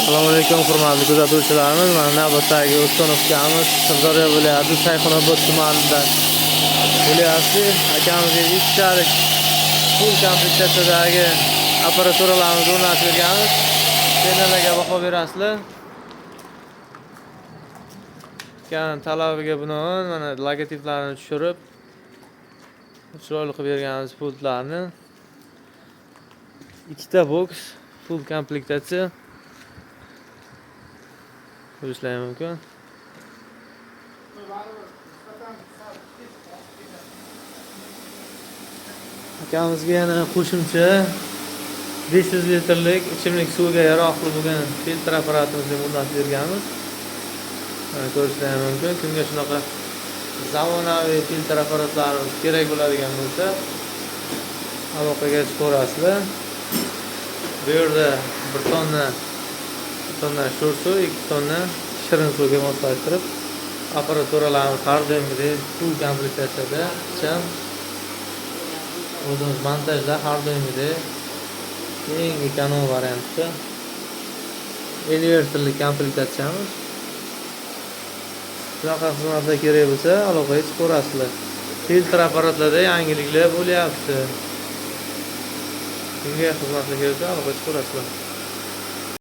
Assalomu alaykum hurmatli kuzatuvchilarimiz. Mana navbatdagi Ustonovkamiz Sirdaryo viloyati Sayxunobod tumanida bo'lyapti. Akamizga 2 tarik full komplektatsiyadagi apparaturalarni o'rnatib berganmiz. Benalarga baho berasizlar. Kan talabiga binoan mana logotiplarni tushirib chiroyli qilib berganmiz pultlarni. 2 ta boks full komplektatsiya ko'rishlari mumkin. Akamizga yana qo'shimcha 500 litrlik ichimlik suviga yaroqli bo'lgan filtr apparatimizni o'rnatib berganmiz. Mana ko'rishlari mumkin. Kimga shunaqa zamonaviy filtr apparatlari kerak bo'ladigan bo'lsa, aloqaga chiqarasizlar. Bu yerda 1 tonna sho'r suv, 2 tonna shirin suvga moslashtirib apparaturalarni har doimgidek full komplektatsiyada ham o'zimiz montajda har doimgidek eng ekonom variantda invertorli komplektatsiyamiz. Shunaqa xizmatlar kerak bo'lsa aloqaga chiqarasizlar. Filtr apparatlarda yangiliklar bo'lyapti. Kimga xizmatlar kerak bo'lsa aloqaga chiqarasizlar.